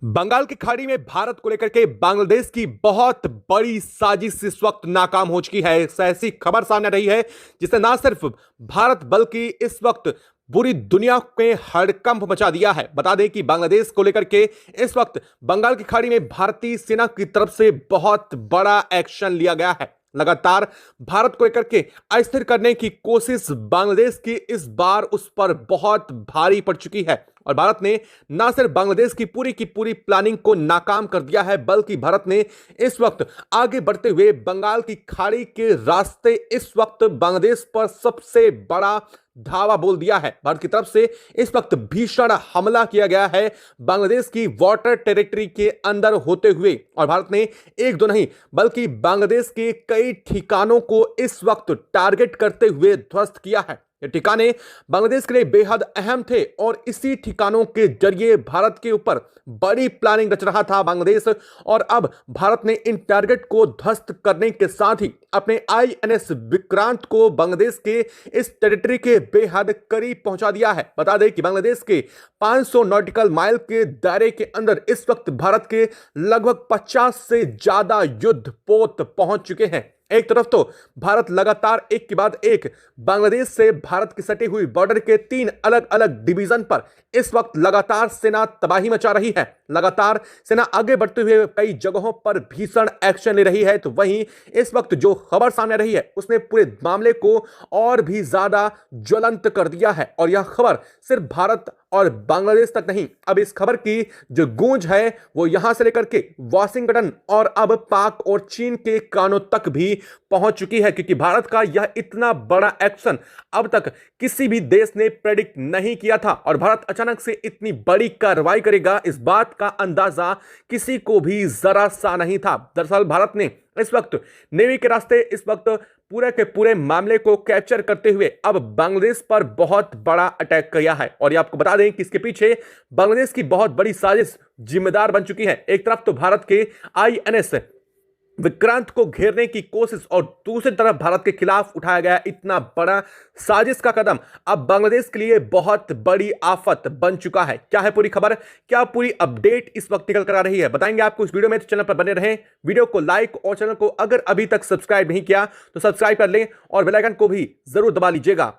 बंगाल की खाड़ी में भारत को लेकर के बांग्लादेश की बहुत बड़ी साजिश इस वक्त नाकाम हो चुकी है। ऐसी खबर सामने आ रही है जिसने ना सिर्फ भारत बल्कि इस वक्त पूरी दुनिया में हड़कंप मचा दिया है। बता दें कि बांग्लादेश को लेकर के इस वक्त बंगाल की खाड़ी में भारतीय सेना की तरफ से बहुत बड़ा एक्शन लिया गया है। लगातार भारत को लेकर के अस्थिर करने की कोशिश बांग्लादेश की इस बार उस पर बहुत भारी पड़ चुकी है और भारत ने न सिर्फ बांग्लादेश की पूरी प्लानिंग को नाकाम कर दिया है, बल्कि भारत ने इस वक्त आगे बढ़ते हुए बंगाल की खाड़ी के रास्ते इस वक्त बांग्लादेश पर सबसे बड़ा धावा बोल दिया है। भारत की तरफ से इस वक्त भीषण हमला किया गया है बांग्लादेश की वाटर टेरिटरी के अंदर होते हुए और भारत ने एक दो नहीं बल्कि बांग्लादेश के कई ठिकानों को इस वक्त टारगेट करते हुए ध्वस्त किया है। ये ठिकाने बांग्लादेश के लिए बेहद अहम थे और इसी ठिकानों के जरिए भारत के ऊपर बड़ी प्लानिंग रच रहा था बांग्लादेश। और अब भारत ने इन टारगेट को ध्वस्त करने के साथ ही अपने आईएनएस विक्रांत को बांग्लादेश के इस टेरिटरी के बेहद करीब पहुंचा दिया है। बता दें कि बांग्लादेश के 500 नॉटिकल माइल के दायरे के अंदर इस वक्त भारत के लगभग 50 से ज्यादा युद्ध पोत पहुंच चुके हैं। एक तरफ तो भारत लगातार एक के बाद एक बांग्लादेश से भारत की सटी हुई बॉर्डर के 3 अलग अलग डिवीजन पर इस वक्त लगातार सेना तबाही मचा रही है। लगातार सेना आगे बढ़ते हुए कई जगहों पर भीषण एक्शन ले रही है, तो वहीं इस वक्त जो खबर सामने आ रही है उसने पूरे मामले को और भी ज्यादा ज्वलंत कर दिया है। और यह खबर सिर्फ भारत और बांग्लादेश तक नहीं, अब इस खबर की जो गूंज है वो यहां से लेकर के वाशिंगटन और अब पाक और चीन के कानों तक भी पहुंच चुकी है, क्योंकि भारत का यह इतना बड़ा एक्शन अब तक किसी भी देश ने प्रेडिक्ट नहीं किया था और भारत अचानक से इतनी बड़ी कार्रवाई करेगा इस बात का अंदाजा किसी को भी जरा सा नहीं था। दरअसल भारत ने इस वक्त नेवी के रास्ते इस वक्त पूरे के पूरे मामले को कैप्चर करते हुए अब बांग्लादेश पर बहुत बड़ा अटैक किया है। और ये आपको बता दें कि इसके पीछे बांग्लादेश की बहुत बड़ी साजिश जिम्मेदार बन चुकी है। एक तरफ तो भारत के आईएनएस विक्रांत को घेरने की कोशिश और दूसरी तरफ भारत के खिलाफ उठाया गया इतना बड़ा साजिश का कदम अब बांग्लादेश के लिए बहुत बड़ी आफत बन चुका है। क्या है पूरी खबर, क्या पूरी अपडेट इस वक्त निकल कर आ रही है, बताएंगे आपको इस वीडियो में। तो चैनल पर बने रहें, वीडियो को लाइक और चैनल को अगर अभी तक सब्सक्राइब नहीं किया तो सब्सक्राइब कर लें और बेल आइकन को भी जरूर दबा लीजिएगा।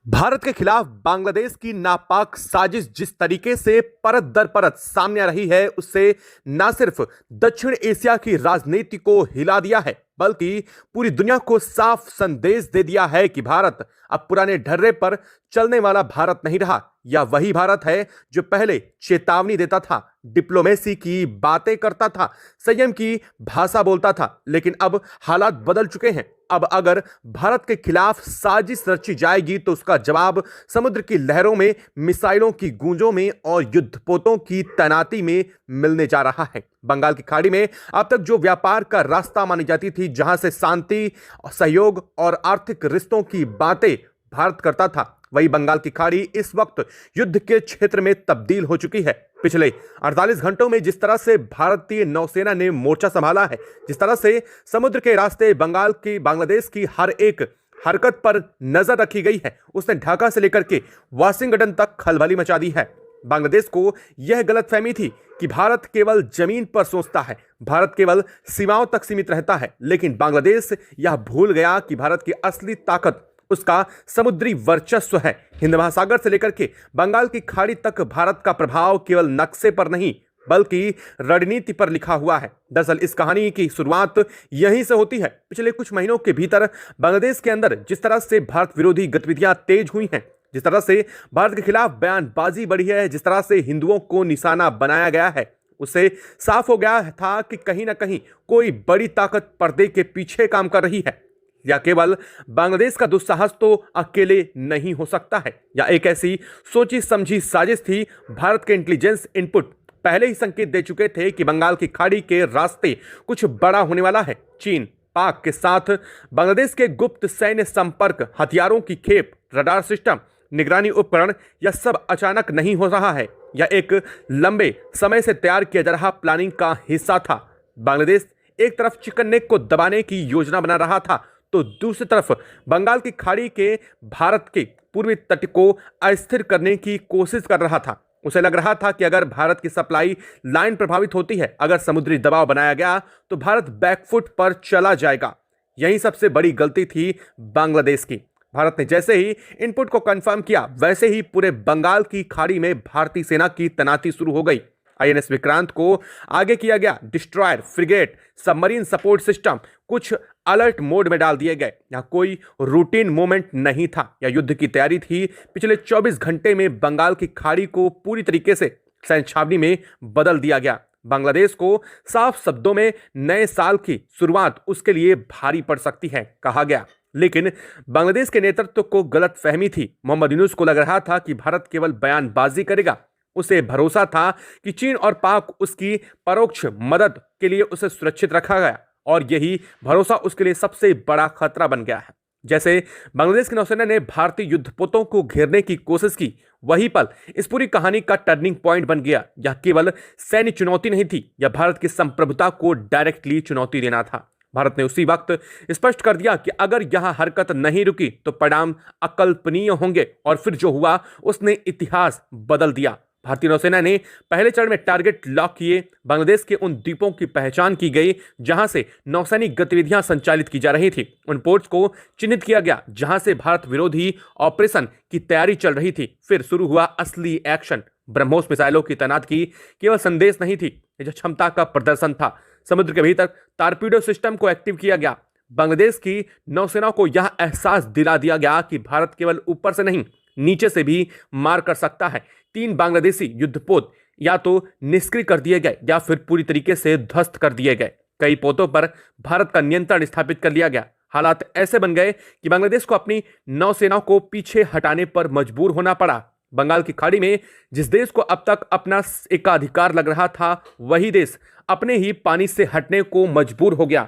भारत के खिलाफ बांग्लादेश की नापाक साजिश जिस तरीके से परत दर परत सामने आ रही है उससे न सिर्फ दक्षिण एशिया की राजनीति को हिला दिया है, बल्कि पूरी दुनिया को साफ संदेश दे दिया है कि भारत अब पुराने ढर्रे पर चलने वाला भारत नहीं रहा। यह वही भारत है जो पहले चेतावनी देता था, डिप्लोमेसी की बातें करता था, संयम की भाषा बोलता था, लेकिन अब हालात बदल चुके हैं। अब अगर भारत के खिलाफ साजिश रची जाएगी तो उसका जवाब समुद्र की लहरों में, मिसाइलों की गूंजों में और युद्धपोतों की तैनाती में मिलने जा रहा है। बंगाल की खाड़ी में अब तक जो व्यापार का रास्ता मानी जाती थी, जहां से शांति, सहयोग और आर्थिक रिश्तों की बातें भारत करता था, वही बंगाल की खाड़ी इस वक्त युद्ध के क्षेत्र में तब्दील हो चुकी है। पिछले 48 घंटों में जिस तरह से भारतीय नौसेना ने मोर्चा संभाला है, जिस तरह से समुद्र के रास्ते बांग्लादेश की हर एक हरकत पर नजर रखी गई है, उसने ढाका से लेकर के वाशिंगटन तक खलबली मचा दी है। बांग्लादेश को यह गलतफहमी थी कि भारत केवल जमीन पर सोचता है, भारत केवल सीमाओं तक सीमित रहता है, लेकिन बांग्लादेश यह भूल गया कि भारत की असली ताकत उसका समुद्री वर्चस्व है। हिंद महासागर से लेकर के बंगाल की खाड़ी तक भारत का प्रभाव केवल नक्शे पर नहीं बल्कि रणनीति पर लिखा हुआ है। दरअसल इस कहानी की शुरुआत यहीं से होती है। पिछले कुछ महीनों के भीतर बांग्लादेश के अंदर जिस तरह से भारत विरोधी गतिविधियां तेज हुई हैं, जिस तरह से भारत के खिलाफ बयानबाजी बढ़ी है, जिस तरह से हिंदुओं को निशाना बनाया गया है, उससे साफ हो गया था कि कहीं ना कहीं कोई बड़ी ताकत पर्दे के पीछे काम कर रही है। या केवल बांग्लादेश का दुस्साहस तो अकेले नहीं हो सकता है, या एक ऐसी सोची समझी साजिश थी। भारत के इंटेलिजेंस इनपुट पहले ही संकेत दे चुके थे कि बंगाल की खाड़ी के रास्ते कुछ बड़ा होने वाला है। चीन, पाक के साथ बांग्लादेश के गुप्त सैन्य संपर्क, हथियारों की खेप, रडार सिस्टम, निगरानी उपकरण, यह सब अचानक नहीं हो रहा है। यह एक लंबे समय से तैयार किया जा रहा प्लानिंग का हिस्सा था। बांग्लादेश एक तरफ चिकन नेक को दबाने की योजना बना रहा था, तो दूसरी तरफ बंगाल की खाड़ी के भारत के पूर्वी तट को अस्थिर करने की कोशिश कर रहा था। उसे लग रहा था कि अगर भारत की सप्लाई लाइन प्रभावित होती है, अगर समुद्री दबाव बनाया गया तो भारत बैकफुट पर चला जाएगा। यही सबसे बड़ी गलती थी बांग्लादेश की। भारत ने जैसे ही इनपुट को कंफर्म किया, वैसे ही पूरे बंगाल की खाड़ी में भारतीय सेना की तैनाती शुरू हो गई। आईएनएस विक्रांत को आगे किया गया destroyer, frigate, submarine support system कुछ अलर्ट मोड में डाल दिए गए। यहां कोई रूटीन मूवमेंट नहीं था या युद्ध की तैयारी थी। पिछले 24 घंटे में बंगाल की खाड़ी को पूरी तरीके से सैन्य छावनी में बदल दिया गया। बांग्लादेश को साफ शब्दों में नए साल की शुरुआत उसके लिए भारी पड़ सकती है कहा गया। लेकिन बांग्लादेश के नेतृत्व को गलत फहमी थी। मोहम्मद यूनुस को लग रहा था कि भारत केवल बयानबाजी करेगा। उसे भरोसा था कि चीन और पाक उसकी परोक्ष मदद के लिए उसे सुरक्षित रखा गया और यही भरोसा उसके लिए सबसे बड़ा खतरा बन गया है। जैसे बांग्लादेश की नौसेना ने भारतीय युद्धपोतों को घेरने की कोशिश की, वही पल इस पूरी कहानी का टर्निंग पॉइंट बन गया। यह केवल सैन्य चुनौती नहीं थी, यह भारत की संप्रभुता को डायरेक्टली चुनौती देना था। भारत ने उसी वक्त स्पष्ट कर दिया कि अगर यह हरकत नहीं रुकी तो परिणाम अकल्पनीय होंगे और फिर जो हुआ उसने इतिहास बदल दिया। भारतीय नौसेना ने पहले चरण में टारगेट लॉक किए। बांग्लादेश के उन द्वीपों की पहचान की गई जहां से नौसैनिक गतिविधियां संचालित की जा रही थी। उन पोर्ट्स को चिन्हित किया गया जहां से भारत विरोधी ऑपरेशन की तैयारी चल रही थी। फिर शुरू हुआ असली एक्शन। ब्रह्मोस मिसाइलों की तैनाती केवल संदेश नहीं थी, यह क्षमता का प्रदर्शन था। समुद्र के भीतर टारपीडो सिस्टम को एक्टिव किया गया। बांग्लादेश की नौसेना को यह एहसास दिला दिया गया कि भारत केवल ऊपर से नहीं, नीचे से भी मार कर सकता है। 3 बांग्लादेशी युद्धपोत या तो निष्क्रिय कर दिए गए या फिर पूरी तरीके से ध्वस्त कर दिए गए। कई पोतों पर भारत का नियंत्रण स्थापित कर लिया गया। हालात ऐसे बन गए कि बांग्लादेश को अपनी नौसेना को पीछे हटाने पर मजबूर होना पड़ा। बंगाल की खाड़ी में जिस देश को अब तक अपना एकाधिकार लग रहा था, वही देश अपने ही पानी से हटने को मजबूर हो गया।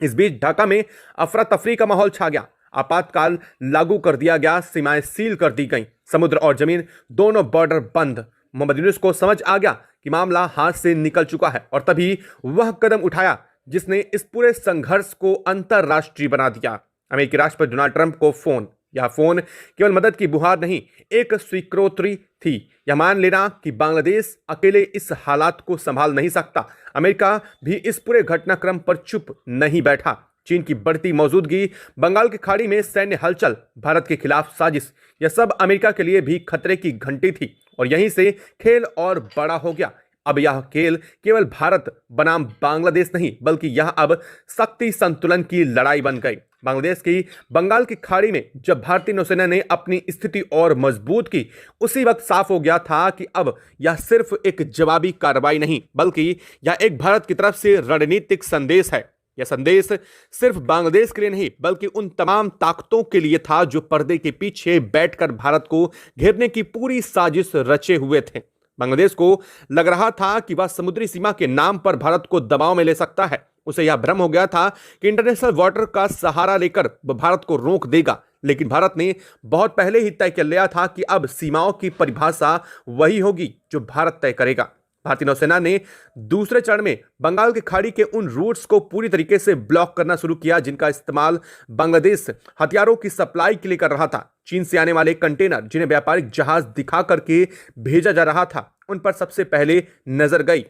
इस बीच ढाका में अफरा तफरी का माहौल छा गया। आपातकाल लागू कर दिया गया, सीमाएं सील कर दी गईं, समुद्र और जमीन दोनों बॉर्डर बंद। मोहम्मद यूनुस को समझ आ गया कि मामला हाथ से निकल चुका है और तभी वह कदम उठाया जिसने इस पूरे संघर्ष को अंतरराष्ट्रीय बना दिया। अमेरिकी राष्ट्रपति डोनाल्ड ट्रंप को फोन। यह फोन केवल मदद की गुहार नहीं, एक स्वीकृति थी। यह मान लेना कि बांग्लादेश अकेले इस हालात को संभाल नहीं सकता। अमेरिका भी इस पूरे घटनाक्रम पर चुप नहीं बैठा। चीन की बढ़ती मौजूदगी, बंगाल की खाड़ी में सैन्य हलचल, भारत के खिलाफ साजिश, यह सब अमेरिका के लिए भी खतरे की घंटी थी और यहीं से खेल और बड़ा हो गया। अब यह खेल केवल भारत बनाम बांग्लादेश नहीं, बल्कि यह अब शक्ति संतुलन की लड़ाई बन गई। बांग्लादेश की बंगाल की खाड़ी में जब भारतीय नौसेना ने अपनी स्थिति और मजबूत की, उसी वक्त साफ हो गया था कि अब यह सिर्फ एक जवाबी कार्रवाई नहीं, बल्कि यह एक भारत की तरफ से रणनीतिक संदेश है। यह संदेश सिर्फ बांग्लादेश के लिए नहीं, बल्कि उन तमाम ताकतों के लिए था जो पर्दे के पीछे बैठकर भारत को घेरने की पूरी साजिश रचे हुए थे। बांग्लादेश को लग रहा था कि वह समुद्री सीमा के नाम पर भारत को दबाव में ले सकता है। उसे यह भ्रम हो गया था कि इंटरनेशनल वाटर का सहारा लेकर वह भारत को रोक देगा, लेकिन भारत ने बहुत पहले ही तय कर लिया था कि अब सीमाओं की परिभाषा वही होगी जो भारत तय करेगा। भारतीय नौसेना ने दूसरे चरण में बंगाल की खाड़ी के उन रूट्स को पूरी तरीके से ब्लॉक करना शुरू किया जिनका इस्तेमाल बांग्लादेश हथियारों की सप्लाई के लिए कर रहा था। चीन से आने वाले कंटेनर जिन्हें व्यापारिक जहाज दिखा करके भेजा जा रहा था, उन पर सबसे पहले नजर गई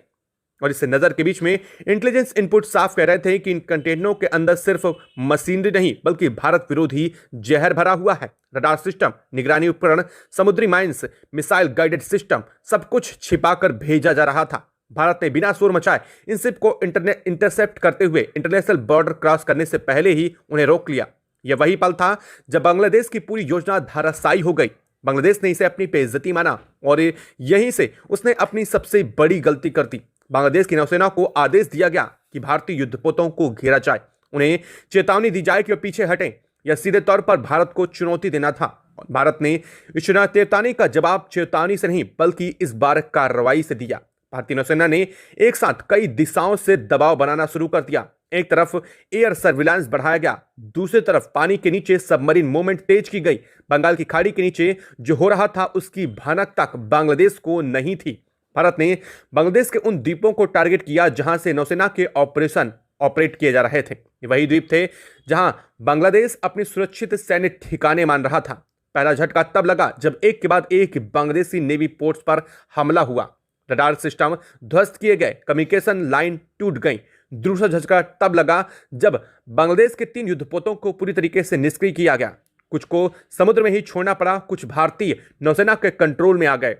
और इस नजर के बीच में इंटेलिजेंस इनपुट साफ कह रहे थे कि इन कंटेनरों के अंदर सिर्फ मशीनरी नहीं, बल्कि भारत विरोधी जहर भरा हुआ है। रडार सिस्टम, निगरानी उपकरण, समुद्री माइंस, मिसाइल गाइडेड सिस्टम, सब कुछ छिपाकर भेजा जा रहा था। भारत ने बिना शोर मचाए इन शिप को इंटरसेप्ट करते हुए इंटरनेशनल बॉर्डर क्रॉस करने से पहले ही उन्हें रोक लिया। यह वही पल था जब बांग्लादेश की पूरी योजना धराशायी हो गई। बांग्लादेश ने इसे अपनी बेइज्जती माना और यहीं से उसने अपनी सबसे बड़ी गलती कर दी। बांग्लादेश की नौसेना को आदेश दिया गया कि भारतीय युद्धपोतों को घेरा जाए, उन्हें चेतावनी दी जाए कि वे पीछे हटें। यह सीधे तौर पर भारत को चुनौती देना था। भारत ने इस चेतावनी का जवाब चेतावनी से नहीं, बल्कि इस बार कार्रवाई से दिया। भारतीय नौसेना ने एक साथ कई दिशाओं से दबाव बनाना शुरू कर दिया। एक तरफ एयर सर्विलांस बढ़ाया गया, दूसरी तरफ पानी के नीचे सबमरीन मूवमेंट तेज की गई। बंगाल की खाड़ी के नीचे जो हो रहा था उसकी भनक तक बांग्लादेश को नहीं थी। भारत ने बांग्लादेश के उन द्वीपों को टारगेट किया जहां से नौसेना के ऑपरेशन ऑपरेट किए जा रहे थे। ये वही द्वीप थे जहां बांग्लादेश अपने सुरक्षित सैन्य ठिकाने मान रहा था। पहला झटका तब लगा जब एक के बाद एक बांग्लादेशी नेवी पोर्ट्स पर हमला हुआ। रडार सिस्टम ध्वस्त किए गए, कम्युनिकेशन लाइन टूट गई। दूसरा झटका तब लगा जब बांग्लादेश के 3 युद्धपोतों को पूरी तरीके से निष्क्रिय किया गया। कुछ को समुद्र में ही छोड़ना पड़ा, कुछ भारतीय नौसेना के कंट्रोल में आ गए।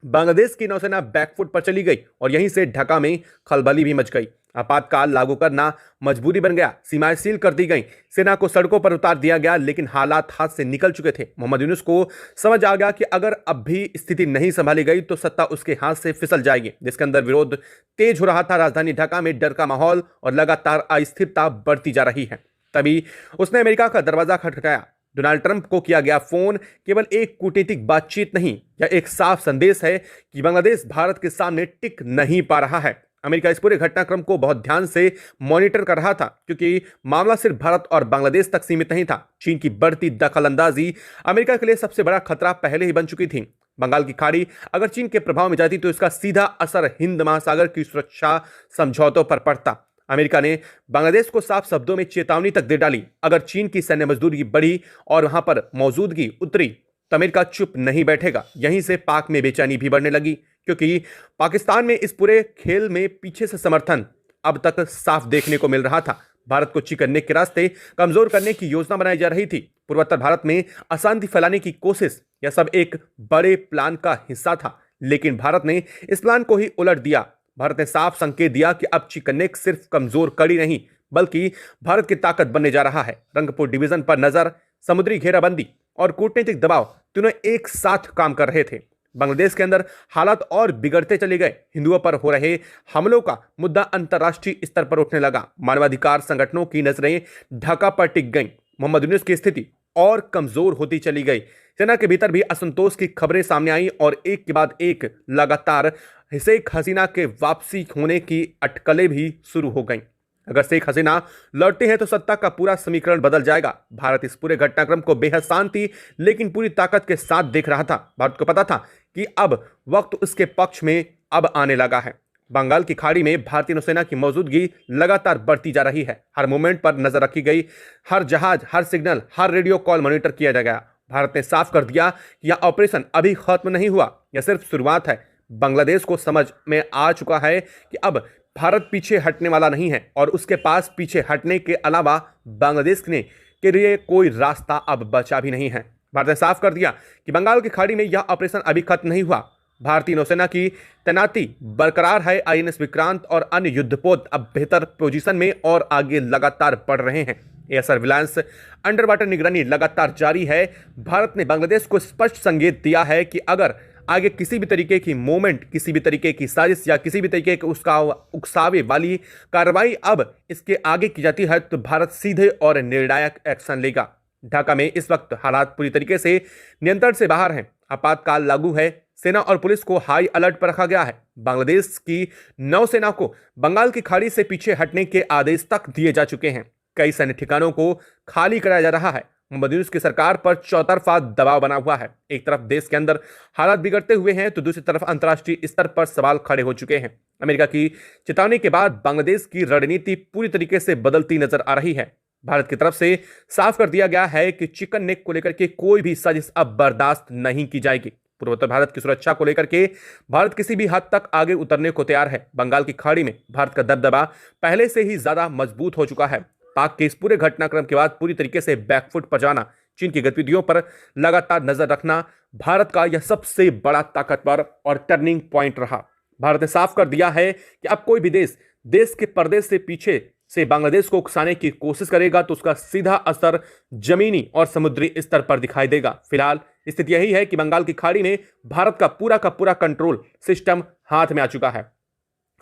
बांग्लादेश की नौसेना बैकफुट पर चली गई और यहीं से ढाका में खलबली भी मच गई। आपातकाल लागू करना मजबूरी बन गया, सीमाएं सील कर दी गईं, सेना को सड़कों पर उतार दिया गया, लेकिन हालात हाथ से निकल चुके थे। मोहम्मद यूनुस को समझ आ गया कि अगर अब भी स्थिति नहीं संभाली गई तो सत्ता उसके हाथ से फिसल जाएगी। जिसके अंदर विरोध तेज हो रहा था। राजधानी ढाका में डर का माहौल और लगातार अस्थिरता बढ़ती जा रही है। तभी उसने अमेरिका का दरवाजा खटखटाया। डोनाल्ड ट्रंप को किया गया फोन केवल एक कूटनीतिक बातचीत नहीं, यह एक साफ संदेश है कि बांग्लादेश भारत के सामने टिक नहीं पा रहा है। अमेरिका इस पूरे घटनाक्रम को बहुत ध्यान से मॉनिटर कर रहा था, क्योंकि मामला सिर्फ भारत और बांग्लादेश तक सीमित नहीं था। चीन की बढ़ती दखलंदाजी अमेरिका के लिए सबसे बड़ा खतरा पहले ही बन चुकी थी। बंगाल की खाड़ी अगर चीन के प्रभाव में जाती तो इसका सीधा असर हिंद महासागर की सुरक्षा समझौतों पर पड़ता। अमेरिका ने बांग्लादेश को साफ शब्दों में चेतावनी तक दे डाली, अगर चीन की सैन्य मजदूरी बढ़ी और वहां पर मौजूदगी उतरी तो अमेरिका चुप नहीं बैठेगा। यहीं से पाक में बेचैनी भी बढ़ने लगी, क्योंकि पाकिस्तान में इस पूरे खेल में पीछे से समर्थन अब तक साफ देखने को मिल रहा था। भारत को चिकन नेक के रास्ते कमजोर करने की योजना बनाई जा रही थी। पूर्वोत्तर भारत में अशांति फैलाने की कोशिश, यह सब एक बड़े प्लान का हिस्सा था, लेकिन भारत ने इस प्लान को ही उलट दिया। भारत ने साफ संकेत दिया कि अब चिकन नेक सिर्फ कमजोर कड़ी नहीं बल्कि भारत की ताकत बनने जा रहा है। रंगपुर डिवीजन पर नजर, समुद्री घेराबंदी और कूटनीतिक दबाव तीनों एक साथ काम कर रहे थे। बांग्लादेश के अंदर हालात और बिगड़ते चले गए। हिंदुओं पर हो रहे हमलों का मुद्दा अंतर्राष्ट्रीय स्तर पर उठने लगा। मानवाधिकार संगठनों की नजरें ढाका पर टिक गईं। मोहम्मद यूनुस की स्थिति और कमजोर होती चली गई। सेना के भीतर भी असंतोष की खबरें सामने आई और एक के बाद एक लगातार शेख हसीना के वापसी होने की अटकलें भी शुरू हो गईं। अगर शेख हसीना लौटते हैं तो सत्ता का पूरा समीकरण बदल जाएगा। भारत इस पूरे घटनाक्रम को बेहद शांति लेकिन पूरी ताकत के साथ देख रहा था। भारत को पता था कि अब वक्त उसके पक्ष में अब आने लगा है। बंगाल की खाड़ी में भारतीय नौसेना की मौजूदगी लगातार बढ़ती जा रही है। हर मोमेंट पर नजर रखी गई, हर जहाज, हर सिग्नल, हर रेडियो कॉल मॉनिटर किया जा गया। भारत ने साफ कर दिया कि यह ऑपरेशन अभी खत्म नहीं हुआ, यह सिर्फ शुरुआत है। बांग्लादेश को समझ में आ चुका है कि अब भारत पीछे हटने वाला नहीं है और उसके पास पीछे हटने के अलावा बांग्लादेश ने के लिए कोई रास्ता अब बचा भी नहीं है। भारत ने साफ कर दिया कि बंगाल की खाड़ी में यह ऑपरेशन अभी खत्म नहीं हुआ। भारतीय नौसेना की तैनाती बरकरार है। आईएनएस विक्रांत और अन्य युद्धपोत अब बेहतर पोजीशन में और आगे लगातार बढ़ रहे हैं। एयर सर्विलांस, अंडर वाटर निगरानी लगातार जारी है। भारत ने बांग्लादेश को स्पष्ट संकेत दिया है कि अगर आगे किसी भी तरीके की मूवमेंट, किसी भी तरीके की साजिश या किसी भी तरीके की उसका उकसावे वाली कार्रवाई अब इसके आगे की जाती है तो भारत सीधे और निर्णायक एक्शन लेगा। ढाका में इस वक्त हालात पूरी तरीके से नियंत्रण से बाहर हैं। आपातकाल लागू है। सेना और पुलिस को हाई अलर्ट पर रखा गया है। बांग्लादेश की नौसेना को बंगाल की खाड़ी से पीछे हटने के आदेश तक दिए जा चुके हैं। कई सैन्य ठिकानों को खाली कराया जा रहा है। मोहम्मद यूनुस की सरकार पर चौतरफा दबाव बना हुआ है। एक तरफ देश के अंदर हालात बिगड़ते हुए हैं तो दूसरी तरफ अंतर्राष्ट्रीय स्तर पर सवाल खड़े हो चुके हैं। अमेरिका की चेतावनी के बाद बांग्लादेश की रणनीति पूरी तरीके से बदलती नजर आ रही है। भारत की तरफ से साफ कर दिया गया है कि चिकन नेक को लेकर के कोई भी साजिश अब बर्दाश्त नहीं की जाएगी। पूर्वोत्तर भारत की सुरक्षा को लेकर के भारत किसी भी हद तक आगे उतरने को तैयार है। बंगाल की खाड़ी में भारत का दबदबा पहले से ही ज्यादा मजबूत हो चुका है। पाक के इस पूरे घटनाक्रम के बाद पूरी तरीके से बैकफुट पर जाना, चीन की गतिविधियों पर लगातार नजर रखना भारत का यह सबसे बड़ा ताकतवर और टर्निंग पॉइंट रहा। भारत ने साफ कर दिया है कि अब कोई भी देश के पर्दे से पीछे से बांग्लादेश को उकसाने की कोशिश करेगा तो उसका सीधा असर जमीनी और समुद्री स्तर पर दिखाई देगा। फिलहाल स्थिति यही है कि बंगाल की खाड़ी में भारत का पूरा कंट्रोल सिस्टम हाथ में आ चुका है।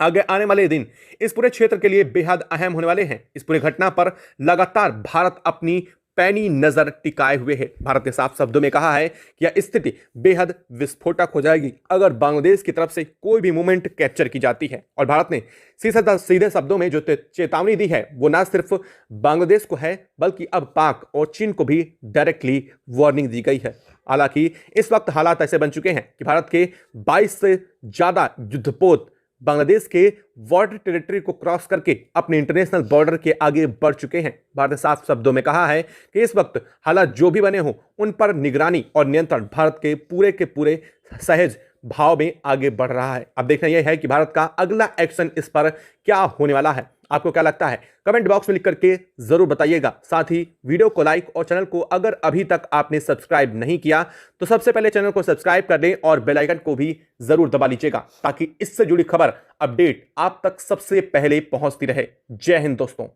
आगे आने वाले दिन इस पूरे क्षेत्र के लिए बेहद अहम होने वाले हैं। इस पूरे घटना पर लगातार भारत अपनी पैनी नजर टिकाए हुए है। भारत ने साफ शब्दों में कहा है कि यह स्थिति बेहद विस्फोटक हो जाएगी अगर बांग्लादेश की तरफ से कोई भी मूवमेंट कैप्चर की जाती है। और भारत ने सीधे शब्दों में जो चेतावनी दी है वो ना सिर्फ बांग्लादेश को है बल्कि अब पाक और चीन को भी डायरेक्टली वार्निंग दी गई है। हालांकि इस वक्त हालात ऐसे बन चुके हैं कि भारत के 22 से ज्यादा युद्धपोत बांग्लादेश के वाटर टेरिटरी को क्रॉस करके अपने इंटरनेशनल बॉर्डर के आगे बढ़ चुके हैं। भारत ने साफ शब्दों में कहा है कि इस वक्त हालात जो भी बने हों उन पर निगरानी और नियंत्रण भारत के पूरे सहज भाव में आगे बढ़ रहा है। अब देखना यह है कि भारत का अगला एक्शन इस पर क्या होने वाला है। आपको क्या लगता है कमेंट बॉक्स में लिख करके जरूर बताइएगा। साथ ही वीडियो को लाइक और चैनल को अगर अभी तक आपने सब्सक्राइब नहीं किया तो सबसे पहले चैनल को सब्सक्राइब कर दें और बेल आइकन को भी जरूर दबा लीजिएगा ताकि इससे जुड़ी खबर अपडेट आप तक सबसे पहले पहुंचती रहे। जय हिंद दोस्तों।